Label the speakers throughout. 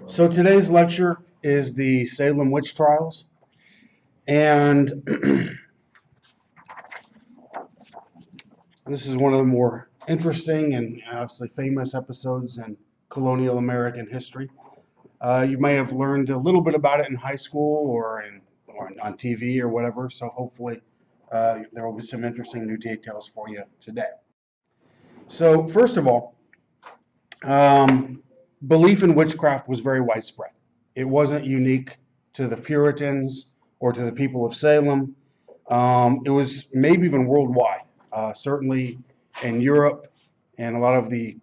Speaker 1: So today's lecture is the Salem witch trials, and this is one of the more interesting and obviously famous episodes in colonial American history. You may have learned a little bit about it in high school or on TV or whatever, so hopefully there will be some interesting new details for you today. So first of all, belief in witchcraft was very widespread. It wasn't unique to the Puritans or to the people of Salem. It was maybe even worldwide, certainly in Europe and a lot of the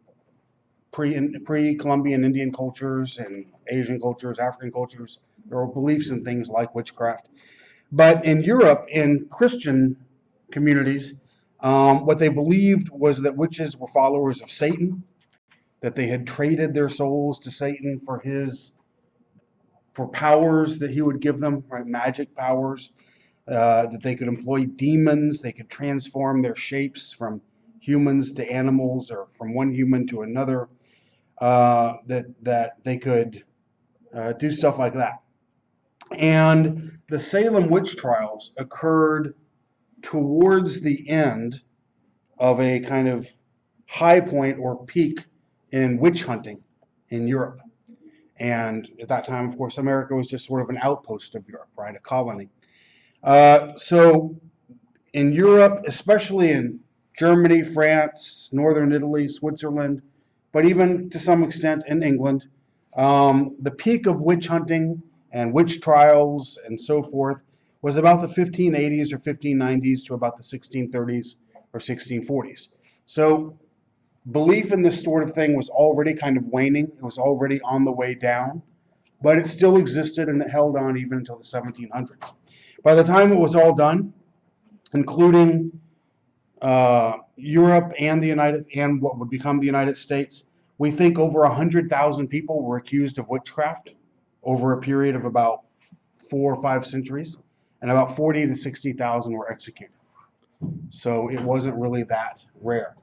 Speaker 1: pre-Columbian Indian cultures and Asian cultures, African cultures. There were beliefs in things like witchcraft. But in Europe, in Christian communities, what they believed was that witches were followers of Satan, that they had traded their souls to Satan for powers that he would give them, right? Magic powers, that they could employ demons, they could transform their shapes from humans to animals or from one human to another, that they could do stuff like that. And the Salem witch trials occurred towards the end of a kind of high point or peak in witch hunting in Europe. And at that time, of course, America was just sort of an outpost of Europe, right? A colony. So in Europe, especially in Germany, France, northern Italy, Switzerland, but even to some extent in England, the peak of witch hunting and witch trials and so forth was about the 1580s or 1590s to about the 1630s or 1640s. So belief in this sort of thing was already kind of waning. It was already on the way down, but it still existed and it held on even until the 1700s. By the time it was all done, including Europe and what would become the United States, we think over 100,000 people were accused of witchcraft over a period of about 4 or 5 centuries, and about 40 to 60,000 were executed. So it wasn't really that rare.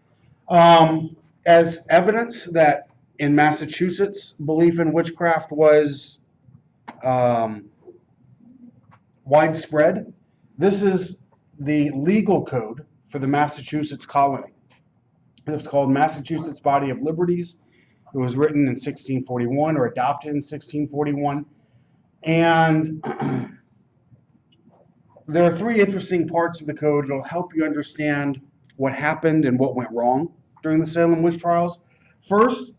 Speaker 1: As evidence that in Massachusetts, belief in witchcraft was widespread, this is the legal code for the Massachusetts colony. It's called Massachusetts Body of Liberties. It was written in 1641 or adopted in 1641. And there are 3 interesting parts of the code that will help you understand what happened and what went wrong during the Salem witch trials. First,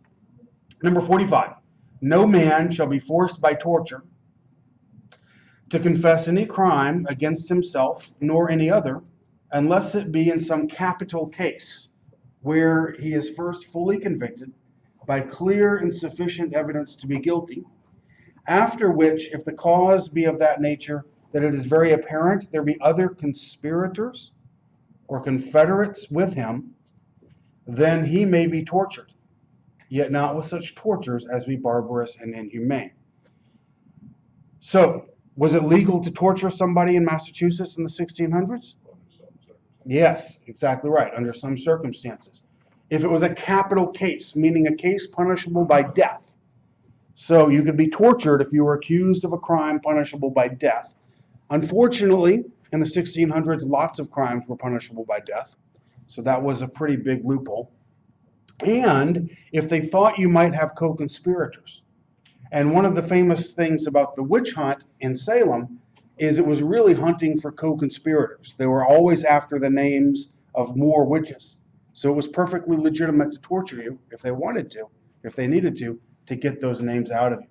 Speaker 1: number 45, no man shall be forced by torture to confess any crime against himself nor any other, unless it be in some capital case, where he is first fully convicted by clear and sufficient evidence to be guilty, after which, if the cause be of that nature that it is very apparent there be other conspirators or confederates with him, then he may be tortured, yet not with such tortures as be barbarous and inhumane. So, was it legal to torture somebody in Massachusetts in the 1600s? Yes, exactly right, under some circumstances. If it was a capital case, meaning a case punishable by death, so you could be tortured if you were accused of a crime punishable by death. Unfortunately, in the 1600s, lots of crimes were punishable by death, so that was a pretty big loophole. And if they thought you might have co-conspirators. And one of the famous things about the witch hunt in Salem is it was really hunting for co-conspirators. They were always after the names of more witches. So it was perfectly legitimate to torture you if they wanted to, if they needed to get those names out of you.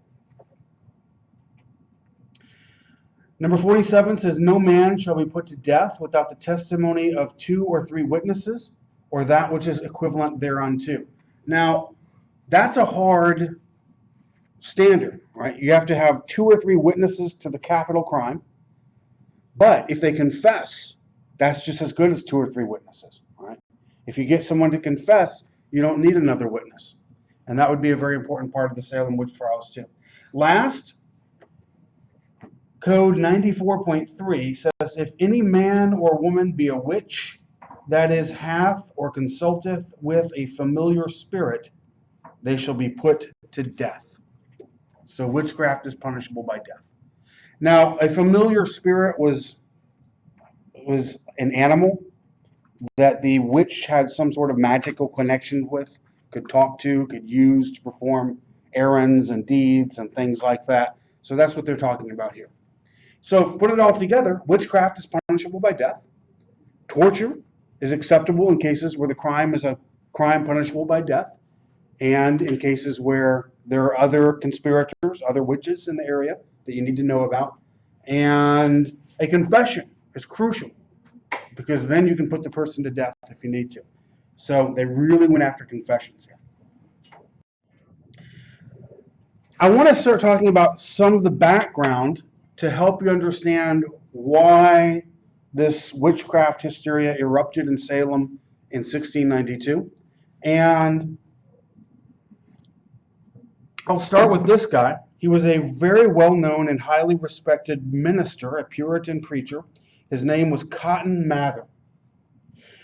Speaker 1: Number 47 says, no man shall be put to death without the testimony of 2 or 3 witnesses, or that which is equivalent thereunto. Now, that's a hard standard, right? You have to have 2 or 3 witnesses to the capital crime, but if they confess, that's just as good as 2 or 3 witnesses, right? If you get someone to confess, you don't need another witness. And that would be a very important part of the Salem witch trials too. Last, Code 94.3 says, if any man or woman be a witch, that is, hath or consulteth with a familiar spirit, they shall be put to death. So witchcraft is punishable by death. Now, a familiar spirit was an animal that the witch had some sort of magical connection with, could talk to, could use to perform errands and deeds and things like that. So that's what they're talking about here. So put it all together, witchcraft is punishable by death. Torture is acceptable in cases where the crime is a crime punishable by death, and in cases where there are other conspirators, other witches in the area that you need to know about. And a confession is crucial, because then you can put the person to death if you need to. So they really went after confessions here. I want to start talking about some of the background to help you understand why this witchcraft hysteria erupted in Salem in 1692. And I'll start with this guy. He was a very well-known and highly respected minister, a Puritan preacher. His name was Cotton Mather.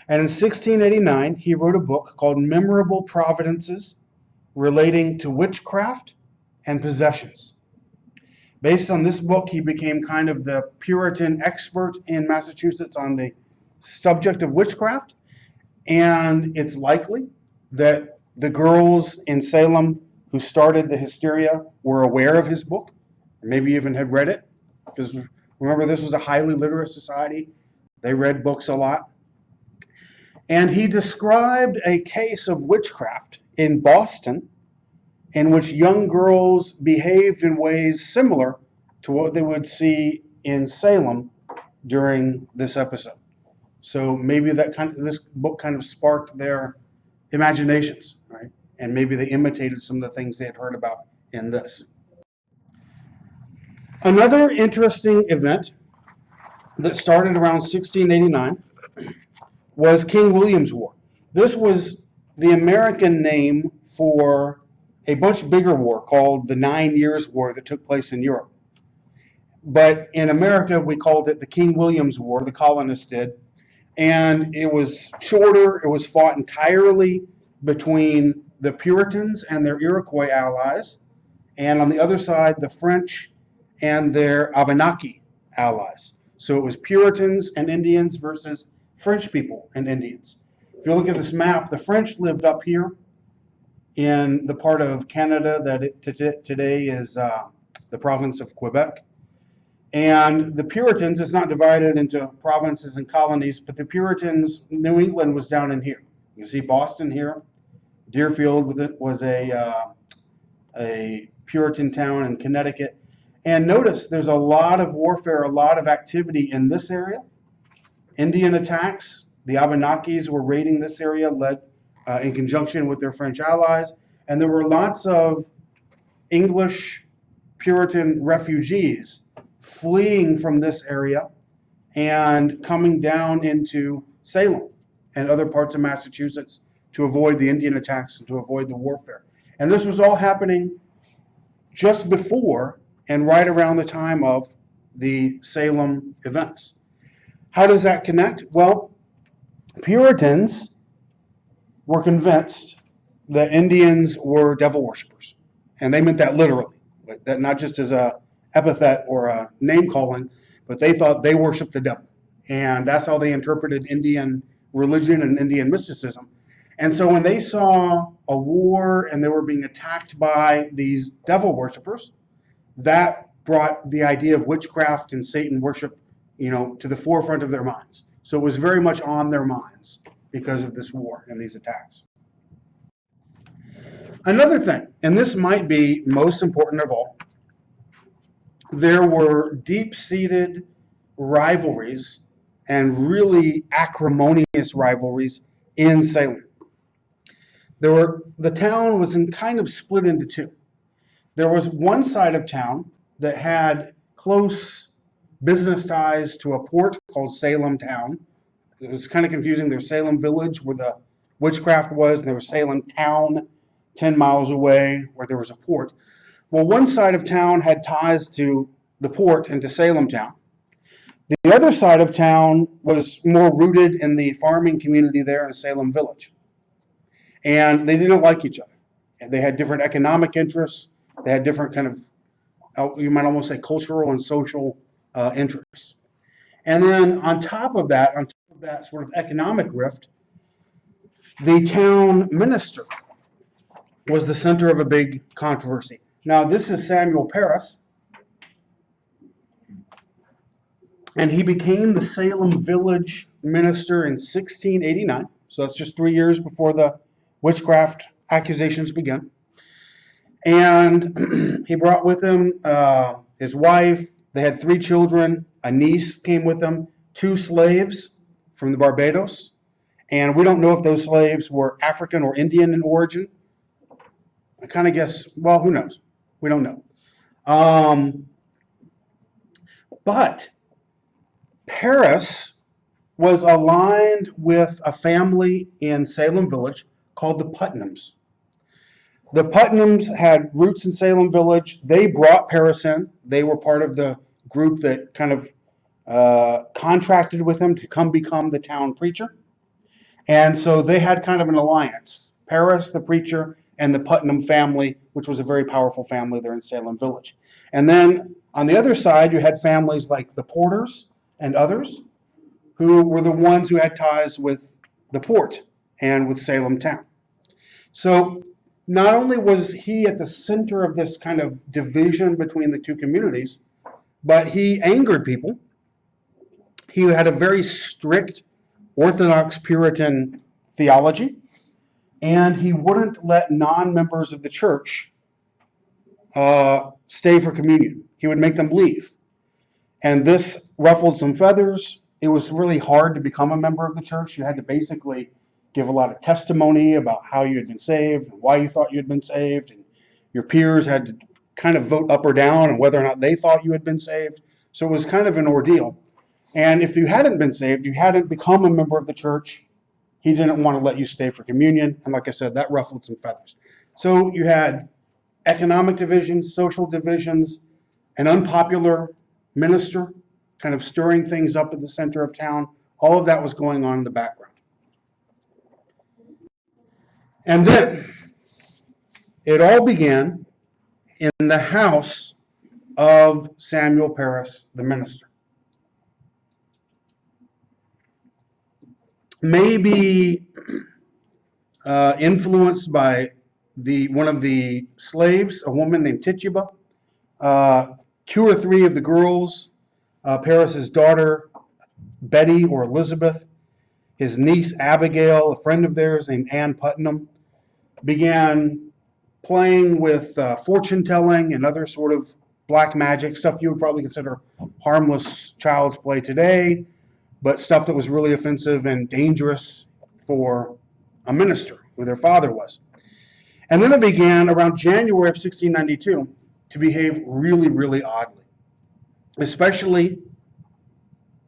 Speaker 1: And in 1689, he wrote a book called Memorable Providences relating to witchcraft and possessions. Based on this book, he became kind of the Puritan expert in Massachusetts on the subject of witchcraft. And it's likely that the girls in Salem who started the hysteria were aware of his book, or maybe even had read it. Because remember, this was a highly literate society. They read books a lot. And he described a case of witchcraft in Boston in which young girls behaved in ways similar to what they would see in Salem during this episode. So maybe this book kind of sparked their imaginations, right? And maybe they imitated some of the things they had heard about in this. Another interesting event that started around 1689 was King William's War. This was the American name for a much bigger war called the 9 Years' War that took place in Europe. But in America, we called it the King William's War, the colonists did. And it was shorter. It was fought entirely between the Puritans and their Iroquois allies, and on the other side, the French and their Abenaki allies. So it was Puritans and Indians versus French people and Indians. If you look at this map, the French lived up here in the part of Canada that today is the province of Quebec. And the Puritans, it's not divided into provinces and colonies, but the Puritans, New England was down in here. You see Boston here. Deerfield was a Puritan town in Connecticut. And notice there's a lot of warfare, a lot of activity in this area. Indian attacks. The Abenakis were raiding this area, led in conjunction with their French allies. And there were lots of English Puritan refugees fleeing from this area and coming down into Salem and other parts of Massachusetts to avoid the Indian attacks and to avoid the warfare. And this was all happening just before and right around the time of the Salem events. How does that connect? Well, Puritans were convinced that Indians were devil worshippers. And they meant that literally, that not just as a epithet or a name calling, but they thought they worshiped the devil. And that's how they interpreted Indian religion and Indian mysticism. And so when they saw a war and they were being attacked by these devil worshippers, that brought the idea of witchcraft and Satan worship, to the forefront of their minds. So it was very much on their minds because of this war and these attacks. Another thing, and this might be most important of all, there were deep-seated rivalries and really acrimonious rivalries in Salem. The town was kind of split into two. There was one side of town that had close business ties to a port called Salem Town. It was kind of confusing. There was Salem Village where the witchcraft was, and there was Salem Town 10 miles away where there was a port. Well, one side of town had ties to the port and to Salem Town. The other side of town was more rooted in the farming community there in Salem Village. And they didn't like each other. And they had different economic interests. They had different kind of you might almost say cultural and social interests. And then on top of that sort of economic rift, the town minister was the center of a big controversy. Now, this is Samuel Parris, and he became the Salem village minister in 1689. So that's just 3 years before the witchcraft accusations began. And he brought with him his wife. They had 3 children. A niece came with them, 2 slaves from the Barbados. And we don't know if those slaves were African or Indian in origin. I kind of guess, well, who knows? We don't know. But Paris was aligned with a family in Salem Village called the Putnams. The Putnams had roots in Salem Village. They brought Paris in. They were part of the group that kind of contracted with him to come become the town preacher. And so they had kind of an alliance. Paris, the preacher, and the Putnam family, which was a very powerful family there in Salem Village. And then on the other side, you had families like the Porters and others who were the ones who had ties with the port and with Salem town. So not only was he at the center of this kind of division between the two communities, but he angered people. He had a very strict Orthodox Puritan theology, and he wouldn't let non-members of the church stay for communion. He would make them leave. And this ruffled some feathers. It was really hard to become a member of the church. You had to basically give a lot of testimony about how you had been saved and why you thought you had been saved. And your peers had to kind of vote up or down on whether or not they thought you had been saved. So it was kind of an ordeal. And if you hadn't been saved, you hadn't become a member of the church, he didn't want to let you stay for communion. And like I said, that ruffled some feathers. So you had economic divisions, social divisions, an unpopular minister kind of stirring things up at the center of town. All of that was going on in the background. And then it all began in the house of Samuel Parris, the minister. Maybe influenced by one of the slaves, a woman named Tituba. 2 or 3 of the girls, Parris's daughter, Betty or Elizabeth, his niece Abigail, a friend of theirs named Ann Putnam, began playing with fortune telling and other sort of black magic, stuff you would probably consider harmless child's play today, but stuff that was really offensive and dangerous for a minister, who their father was. And then they began around January of 1692 to behave really, really oddly, especially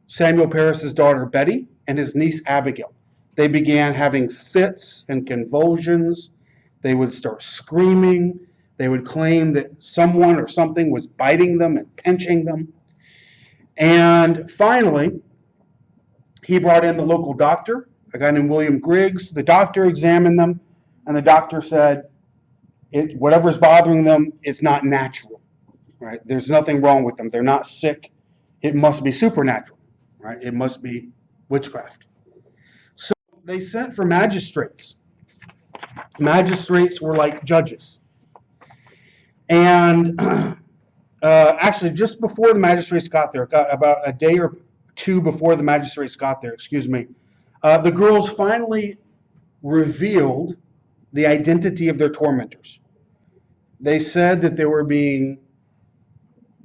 Speaker 1: Samuel Parris's daughter Betty and his niece Abigail. They began having fits and convulsions. They would start screaming. They would claim that someone or something was biting them and pinching them. And finally, he brought in the local doctor, a guy named William Griggs. The doctor examined them, and the doctor said, whatever's bothering them is not natural, right? There's nothing wrong with them. They're not sick. It must be supernatural, right? It must be witchcraft. So they sent for magistrates. Magistrates were like judges. And actually, just before the magistrates got there, about a day or 2 before the magistrates got there, the girls finally revealed the identity of their tormentors. They said that they were being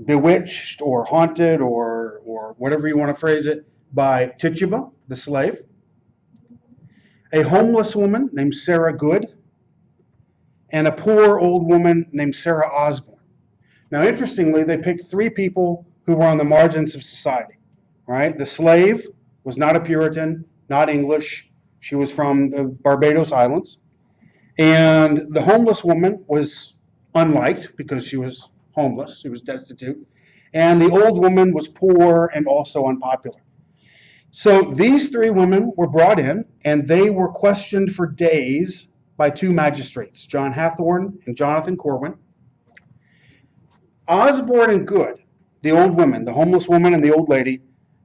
Speaker 1: bewitched or haunted or whatever you want to phrase it by Tituba, the slave, a homeless woman named Sarah Good, and a poor old woman named Sarah Osborne. Now, interestingly, they picked 3 people who were on the margins of society, right? The slave was not a Puritan, not English. She was from the Barbados Islands. And the homeless woman was unliked because she was homeless. She was destitute. And the old woman was poor and also unpopular. So these 3 women were brought in, and they were questioned for days by 2 magistrates, John Hathorne and Jonathan Corwin. Osborne and Good, the old women, the homeless woman and the old lady,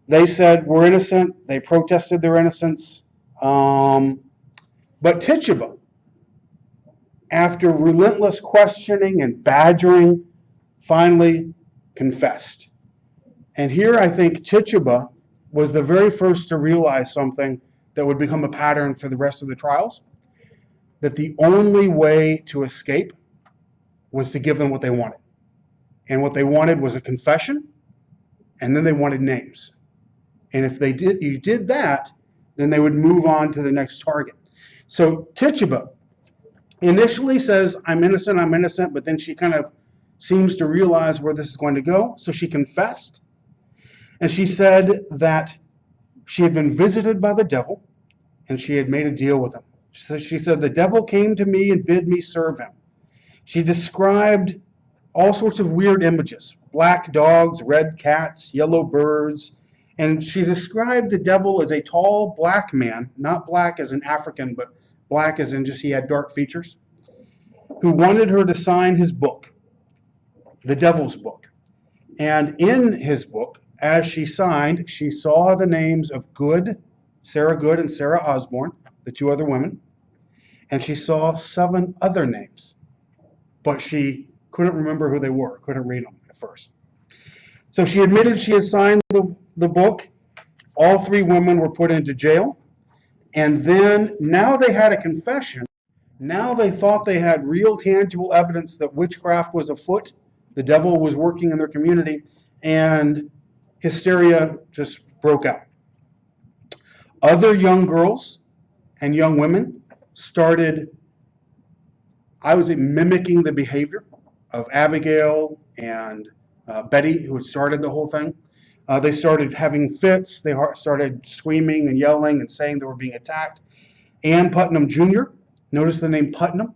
Speaker 1: they said we're innocent. They protested their innocence. But Tituba, after relentless questioning and badgering, finally confessed. And here I think Tituba was the very first to realize something that would become a pattern for the rest of the trials, that the only way to escape was to give them what they wanted. And what they wanted was a confession, and then they wanted names. And if you did that, then they would move on to the next target. So Tituba initially says, I'm innocent, but then she kind of seems to realize where this is going to go. So she confessed, and she said that she had been visited by the devil, and she had made a deal with him. So she said, the devil came to me and bid me serve him. She described all sorts of weird images, black dogs, red cats, yellow birds, and she described the devil as a tall black man, not black as in African, but black as in just he had dark features, who wanted her to sign his book, the devil's book. And in his book, as she signed, she saw the names of Good, Sarah Good and Sarah Osborne, the two other women, and she saw 7 other names, but she couldn't remember who they were, couldn't read them at first. So she admitted she had signed the book. All 3 women were put into jail. And then now they had a confession. Now they thought they had real tangible evidence that witchcraft was afoot. The devil was working in their community, and hysteria just broke out. Other young girls and young women started, I would say, mimicking the behavior of Abigail and Betty, who had started the whole thing. They started having fits. They started screaming and yelling and saying they were being attacked. Ann Putnam Jr., notice the name Putnam.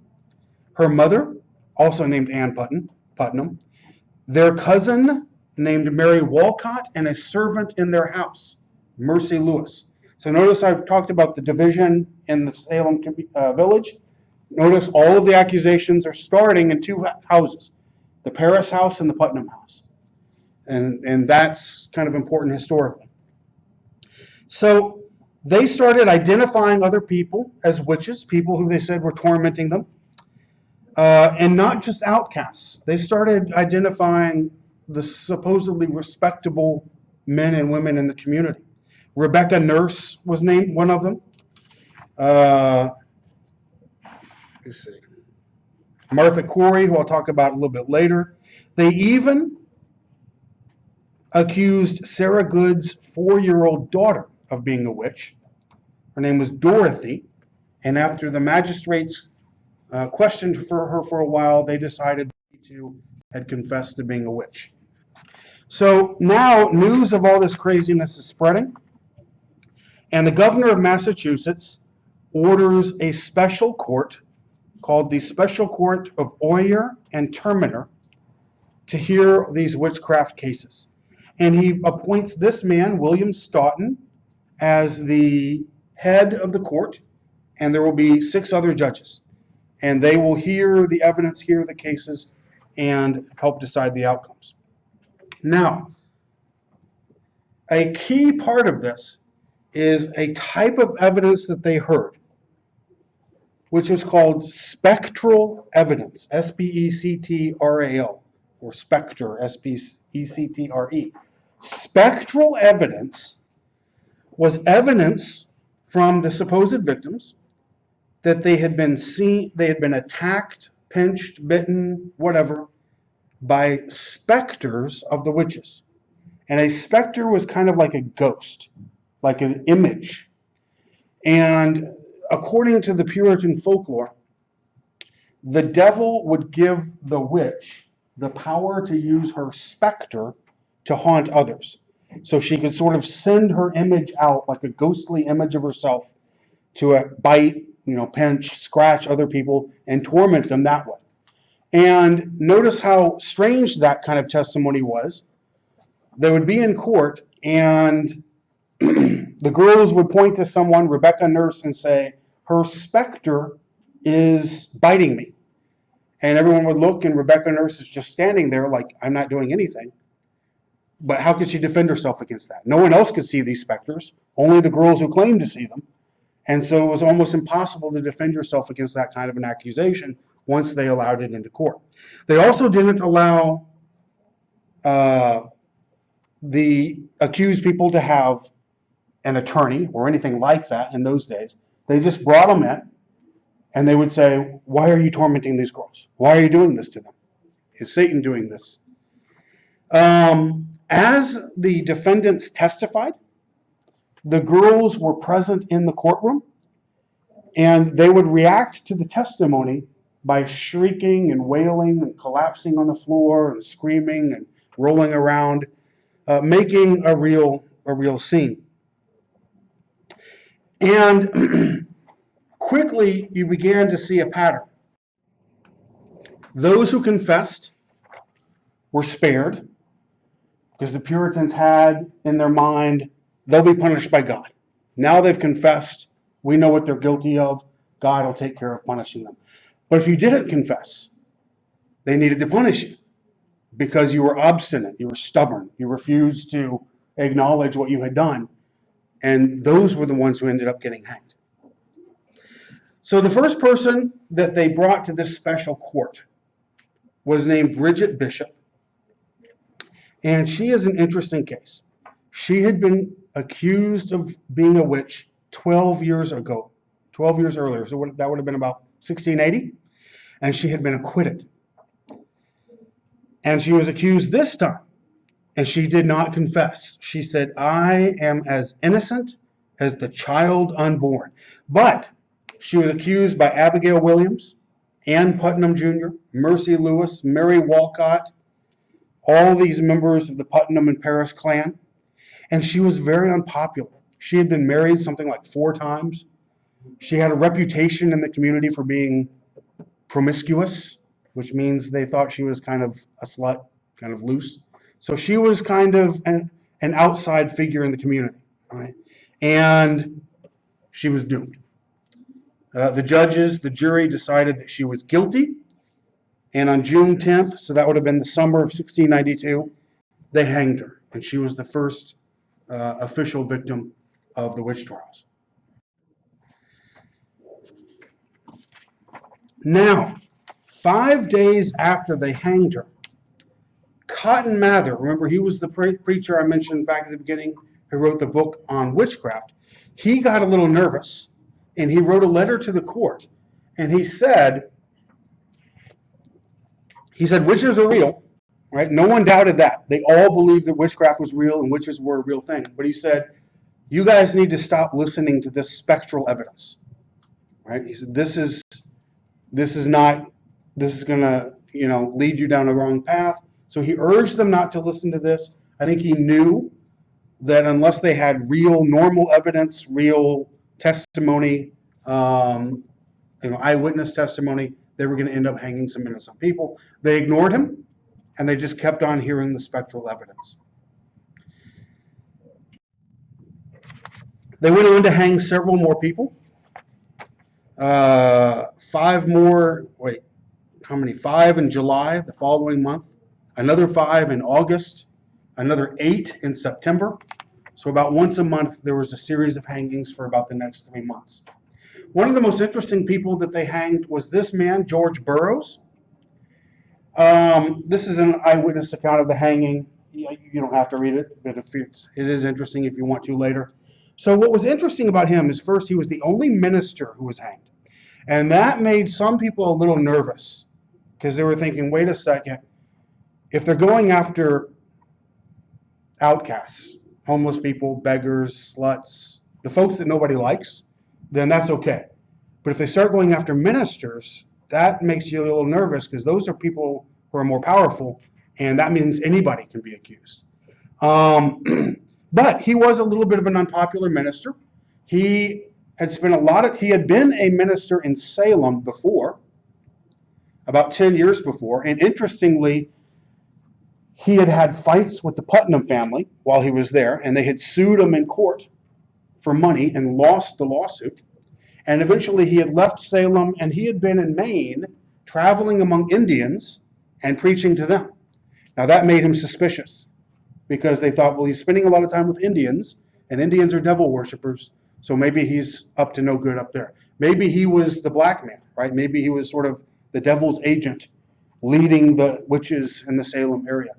Speaker 1: Her mother, also named Ann Putnam. Their cousin, named Mary Walcott, and a servant in their house, Mercy Lewis. So notice I've talked about the division in the Salem village. Notice all of the accusations are starting in 2 houses, the Paris house and the Putnam house. And that's kind of important historically. So they started identifying other people as witches, people who they said were tormenting them, and not just outcasts. They started identifying the supposedly respectable men and women in the community. Rebecca Nurse was named one of them. Let's see. Martha Corey, who I'll talk about a little bit later. They even accused Sarah Good's 4-year-old daughter of being a witch. Her name was Dorothy, and after the magistrates questioned her for a while, they decided that she too had confessed to being a witch. So now news of all this craziness is spreading, and the governor of Massachusetts orders a special court called the Special Court of Oyer and Terminer to hear these witchcraft cases. And he appoints this man, William Stoughton, as the head of the court, and there will be 6 other judges. And they will hear the evidence, hear the cases, and help decide the outcomes. Now, a key part of this is a type of evidence that they heard, which is called spectral evidence, S-P-E-C-T-R-A-L, or spectre, S-P-E-C-T-R-E. Spectral evidence was evidence from the supposed victims that they had been attacked, pinched, bitten, whatever, by specters of the witches. And a specter was kind of like a ghost, like an image. And according to the Puritan folklore, the devil would give the witch the power to use her specter to haunt others. So she could sort of send her image out, like a ghostly image of herself, to bite, pinch, scratch other people and torment them that way. And notice how strange that kind of testimony was. They would be in court, and the girls would point to someone, Rebecca Nurse, and say, her specter is biting me. And everyone would look, and Rebecca Nurse is just standing there like, I'm not doing anything. But how could she defend herself against that? No one else could see these specters, only the girls who claimed to see them. And so it was almost impossible to defend yourself against that kind of an accusation once they allowed it into court. They also didn't allow the accused people to have an attorney or anything like that in those days. They just brought them in, and they would say, why are you tormenting these girls? Why are you doing this to them? Is Satan doing this? As the defendants testified, the girls were present in the courtroom, and they would react to the testimony by shrieking and wailing and collapsing on the floor and screaming and rolling around, making a real scene. And quickly, you began to see a pattern. Those who confessed were spared because the Puritans had in their mind, they'll be punished by God. Now they've confessed. We know what they're guilty of. God will take care of punishing them. But if you didn't confess, they needed to punish you because you were obstinate, you were stubborn, you refused to acknowledge what you had done. And those were the ones who ended up getting hanged. So the first person that they brought to this special court was named Bridget Bishop. And she is an interesting case. She had been accused of being a witch 12 years ago, 12 years earlier. So that would have been about 1680. And she had been acquitted. And she was accused this time. And she did not confess. She said, I am as innocent as the child unborn. But she was accused by Abigail Williams, Ann Putnam Jr., Mercy Lewis, Mary Walcott, all these members of the Putnam and Paris clan. And she was very unpopular. She had been married something like 4 times. She had a reputation in the community for being promiscuous, which means they thought she was kind of a slut, kind of loose. So she was kind of an outside figure in the community, right? And she was doomed. The judges, the jury decided that she was guilty. And on June 10th, so that would have been the summer of 1692, they hanged her. And she was the first official victim of the witch trials. Now, 5 days after they hanged her, Cotton Mather, remember he was the preacher I mentioned back at the beginning who wrote the book on witchcraft, he got a little nervous and he wrote a letter to the court and he said witches are real, right? No one doubted that. They all believed that witchcraft was real and witches were a real thing. But he said, you guys need to stop listening to this spectral evidence, right? He said, this is going to, lead you down the wrong path. So he urged them not to listen to this. I think he knew that unless they had real normal evidence, real testimony, eyewitness testimony, they were going to end up hanging some innocent people. They ignored him, and they just kept on hearing the spectral evidence. They went on to hang several more people. 5 more, 5 in July, the following month. Another 5 in August, another 8 in September. So about once a month, there was a series of hangings for about the next 3 months. One of the most interesting people that they hanged was this man, George Burroughs. This is an eyewitness account of the hanging. You don't have to read it, but it is interesting if you want to later. So what was interesting about him is first, he was the only minister who was hanged. And that made some people a little nervous because they were thinking, wait a second, if they're going after outcasts, homeless people, beggars, sluts, the folks that nobody likes, then that's okay. But if they start going after ministers, that makes you a little nervous because those are people who are more powerful, and that means anybody can be accused. But he was a little bit of an unpopular minister. He had been a minister in Salem before, about 10 years before, and interestingly, he had had fights with the Putnam family while he was there, and they had sued him in court for money and lost the lawsuit. And eventually he had left Salem, and he had been in Maine traveling among Indians and preaching to them. Now that made him suspicious because they thought, well, he's spending a lot of time with Indians, and Indians are devil worshippers, so maybe he's up to no good up there. Maybe he was the black man, right? Maybe he was sort of the devil's agent leading the witches in the Salem area.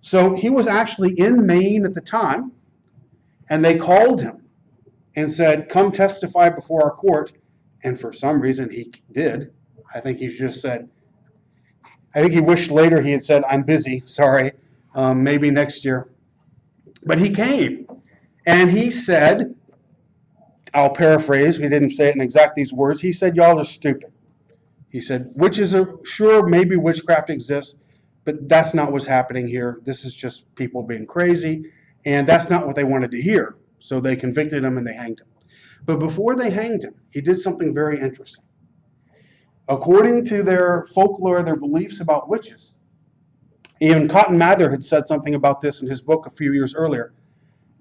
Speaker 1: So he was actually in Maine at the time, and they called him and said, come testify before our court. And for some reason he did. I think he wished later he had said, I'm busy, sorry, maybe next year. But he came, and he said, I'll paraphrase, he didn't say it in exact these words, he said, y'all are stupid. He said, witches are, sure, maybe witchcraft exists, but that's not what's happening here. This is just people being crazy, and that's not what they wanted to hear. So they convicted him and they hanged him. But before they hanged him, he did something very interesting. According to their folklore, their beliefs about witches, even Cotton Mather had said something about this in his book a few years earlier.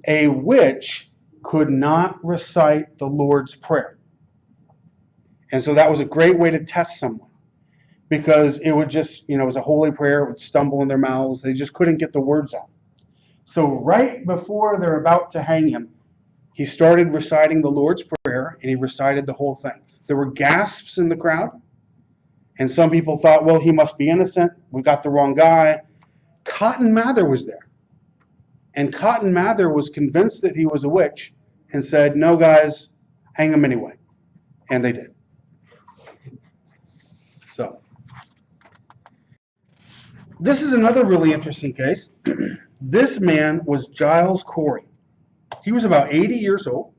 Speaker 1: A witch could not recite the Lord's Prayer. And so that was a great way to test someone, because it would just, it was a holy prayer, it would stumble in their mouths, they just couldn't get the words out. So right before they're about to hang him, he started reciting the Lord's Prayer, and he recited the whole thing. There were gasps in the crowd, and some people thought, well, he must be innocent, we got the wrong guy. Cotton Mather was there, and Cotton Mather was convinced that he was a witch and said, no, guys, hang him anyway. And they did. So, this is another really interesting case. This man was Giles Corey. He was about 80 years old.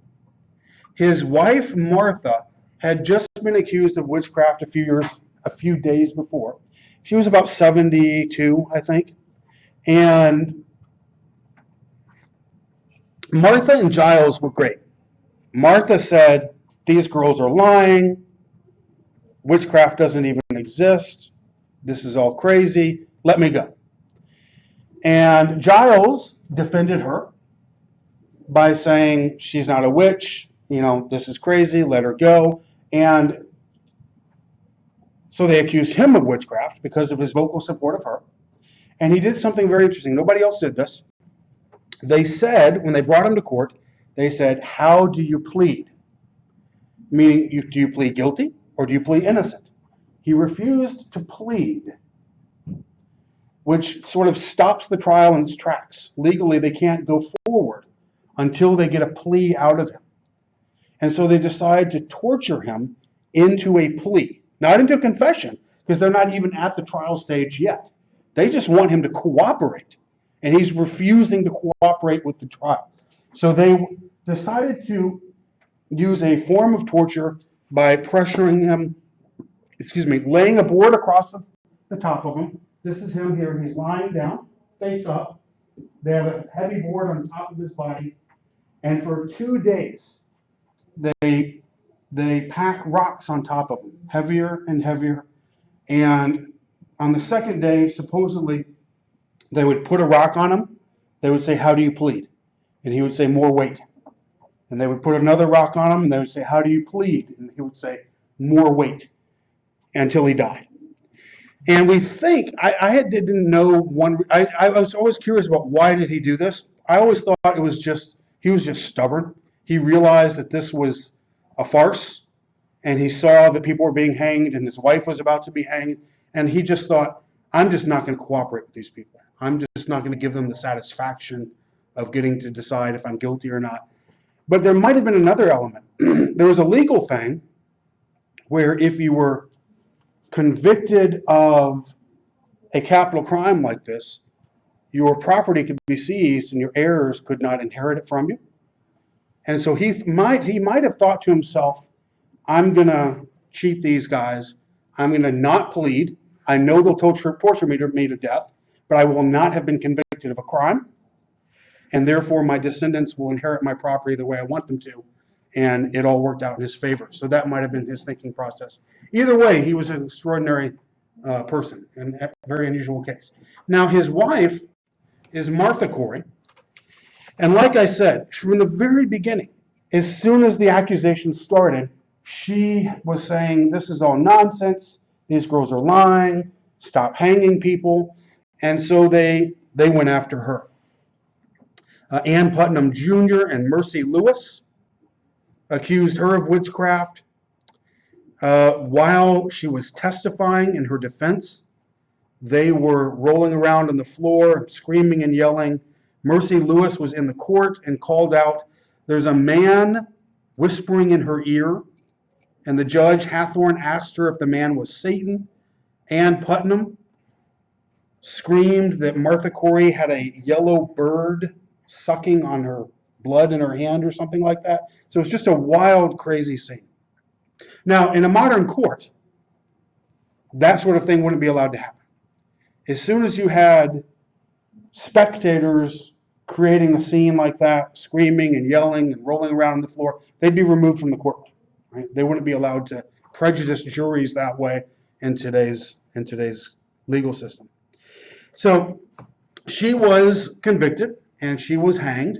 Speaker 1: His wife, Martha, had just been accused of witchcraft a few days before. She was about 72, I think. And Martha and Giles were great. Martha said, these girls are lying. Witchcraft doesn't even exist. This is all crazy. Let me go. And Giles defended her by saying she's not a witch. This is crazy. Let her go. And so they accused him of witchcraft because of his vocal support of her. And he did something very interesting. Nobody else did this. They said, when they brought him to court, they said, how do you plead? Meaning, do you plead guilty or do you plead innocent? He refused to plead, which sort of stops the trial in its tracks. Legally, they can't go forward until they get a plea out of him. And so they decide to torture him into a plea, not into a confession, because they're not even at the trial stage yet. They just want him to cooperate, and he's refusing to cooperate with the trial. So they decided to use a form of torture by pressuring him, laying a board across the top of him. This is him here. He's lying down, face up. They have a heavy board on top of his body, and for 2 days, they pack rocks on top of him, heavier and heavier. And on the second day, supposedly, they would put a rock on him. They would say, how do you plead? And he would say, more weight. And they would put another rock on him, and they would say, how do you plead? And he would say, more weight, until he died. And we think, I didn't know I was always curious about why did he do this. I always thought he was just stubborn. He realized that this was a farce, and he saw that people were being hanged, and his wife was about to be hanged, and he just thought, I'm just not going to cooperate with these people. I'm just not going to give them the satisfaction of getting to decide if I'm guilty or not. But there might have been another element. There was a legal thing where if you were convicted of a capital crime like this, your property could be seized and your heirs could not inherit it from you. And so he might have thought to himself, I'm going to cheat these guys. I'm going to not plead. I know they'll torture me to death, but I will not have been convicted of a crime. And therefore, my descendants will inherit my property the way I want them to. And it all worked out in his favor. So that might have been his thinking process. Either way, he was an extraordinary person, and a very unusual case. Now, his wife is Martha Corey. And like I said, from the very beginning, as soon as the accusation started, she was saying, this is all nonsense. these girls are lying, stop hanging people. And so they went after her. Ann Putnam Jr. and Mercy Lewis accused her of witchcraft. While she was testifying in her defense, they were rolling around on the floor, screaming and yelling. Mercy Lewis was in the court and called out, "There's a man whispering in her ear." And the judge, Hathorne, asked her if the man was Satan. Ann Putnam screamed that Martha Corey had a yellow bird sucking on her blood in her hand or something like that. So it's just a wild, crazy scene. Now, in a modern court, that sort of thing wouldn't be allowed to happen. As soon as you had spectators creating a scene like that, screaming and yelling and rolling around on the floor, they'd be removed from the courtroom. Right? They wouldn't be allowed to prejudice juries that way in today's legal system. So she was convicted and she was hanged,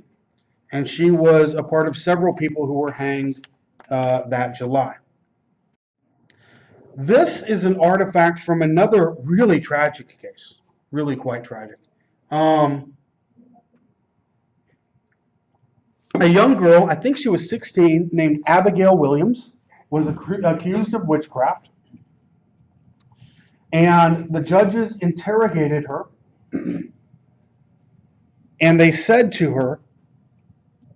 Speaker 1: and she was a part of several people who were hanged that July. This is an artifact from another really tragic case, really quite tragic. A young girl, I think she was 16, named Abigail Williams, was accused of witchcraft. And the judges interrogated her, and they said to her,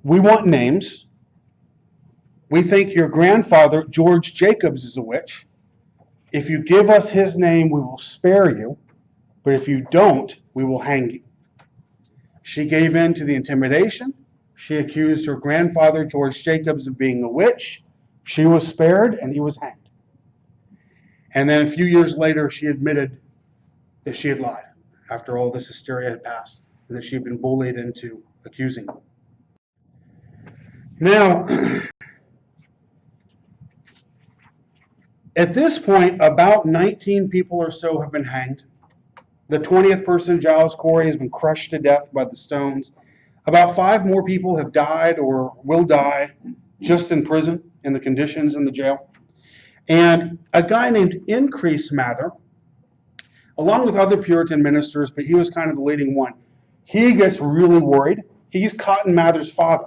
Speaker 1: "We want names. We think your grandfather, George Jacobs, is a witch. If you give us his name, we will spare you. But if you don't, we will hang you." She gave in to the intimidation. She accused her grandfather, George Jacobs, of being a witch. She was spared, and he was hanged. And then a few years later, she admitted that she had lied after all this hysteria had passed, and that she had been bullied into accusing him. Now, at this point, about 19 people or so have been hanged. The 20th person, Giles Corey, has been crushed to death by the stones. About 5 more people have died or will die just in prison, in the conditions in the jail. And a guy named Increase Mather, along with other Puritan ministers, but he was kind of the leading one, he gets really worried. He's Cotton Mather's father.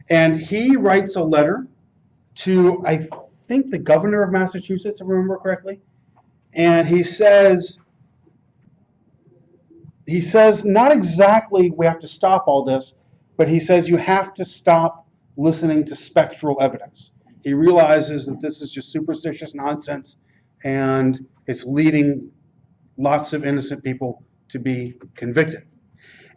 Speaker 1: And he writes a letter to, I think, the governor of Massachusetts, if I remember correctly. And he says, not exactly we have to stop all this, but he says you have to stop listening to spectral evidence. He realizes that this is just superstitious nonsense, and it's leading lots of innocent people to be convicted.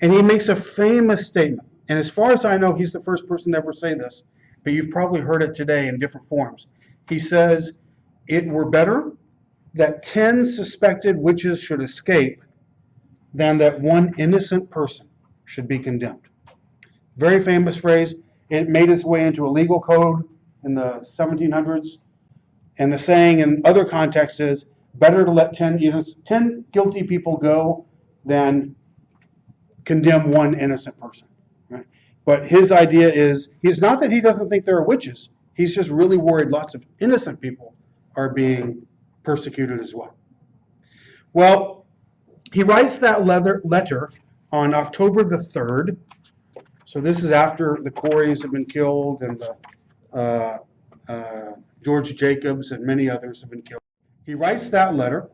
Speaker 1: And he makes a famous statement. And as far as I know, he's the first person to ever say this, but you've probably heard it today in different forms. He says, "It were better that 10 suspected witches should escape than that one innocent person should be condemned." Very famous phrase. It made its way into a legal code in the 1700s. And the saying in other contexts is, better to let 10 guilty people go than condemn one innocent person. Right? But his idea is, it's not that he doesn't think there are witches. He's just really worried lots of innocent people are being persecuted as well. Well, he writes that letter on October the 3rd. So this is after the Coreys have been killed, and the George Jacobs and many others have been killed. He writes that letter,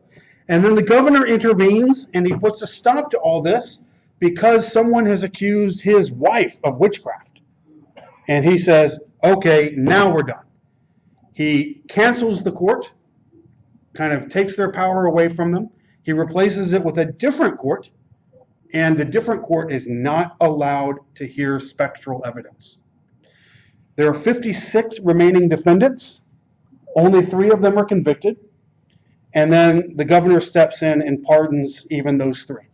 Speaker 1: and then the governor intervenes, and he puts a stop to all this because someone has accused his wife of witchcraft. And he says, okay, now we're done. He cancels the court, kind of takes their power away from them. He replaces it with a different court, and the different court is not allowed to hear spectral evidence. There are 56 remaining defendants. Only 3 of them are convicted. And then the governor steps in and pardons even those 3.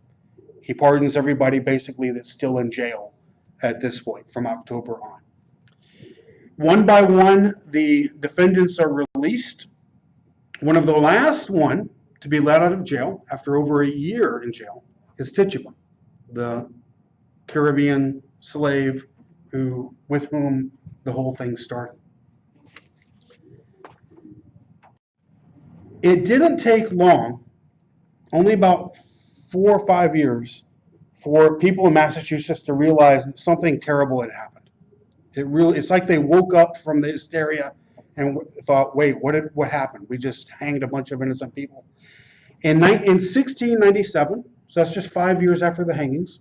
Speaker 1: He pardons everybody basically that's still in jail at this point from October on. One by one, the defendants are released. One of the last one to be let out of jail after over a year in jail is Tituba, the Caribbean slave with whom the whole thing started. It didn't take long, only about 4 or 5 years, for people in Massachusetts to realize that something terrible had happened. It's like they woke up from the hysteria and thought, wait, what happened? We just hanged a bunch of innocent people. In 1697, so that's just 5 years after the hangings,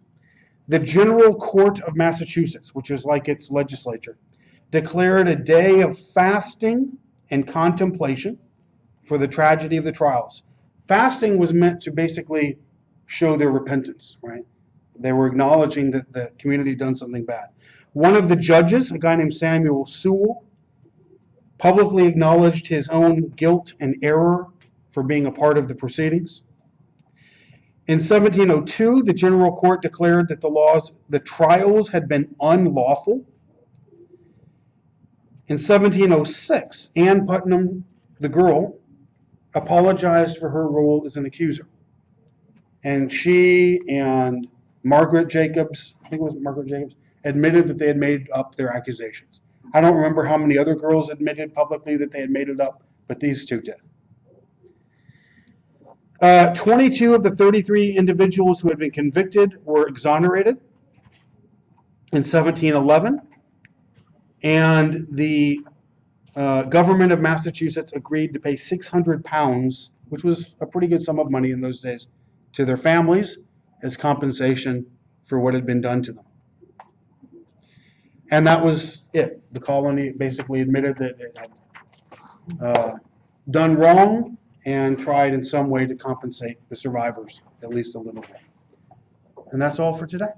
Speaker 1: the General Court of Massachusetts, which is like its legislature, declared a day of fasting and contemplation for the tragedy of the trials. Fasting was meant to basically show their repentance, right? They were acknowledging that the community had done something bad. One of the judges, a guy named Samuel Sewell, publicly acknowledged his own guilt and error for being a part of the proceedings. In 1702, the General Court declared that the trials had been unlawful. In 1706, Ann Putnam, the girl, apologized for her role as an accuser. And she and Margaret Jacobs, I think it was Margaret Jacobs, admitted that they had made up their accusations. I don't remember how many other girls admitted publicly that they had made it up, but these two did. 22 of the 33 individuals who had been convicted were exonerated in 1711, and the government of Massachusetts agreed to pay £600, which was a pretty good sum of money in those days, to their families as compensation for what had been done to them. And that was it. The colony basically admitted that it had done wrong and tried in some way to compensate the survivors, at least a little bit. And that's all for today.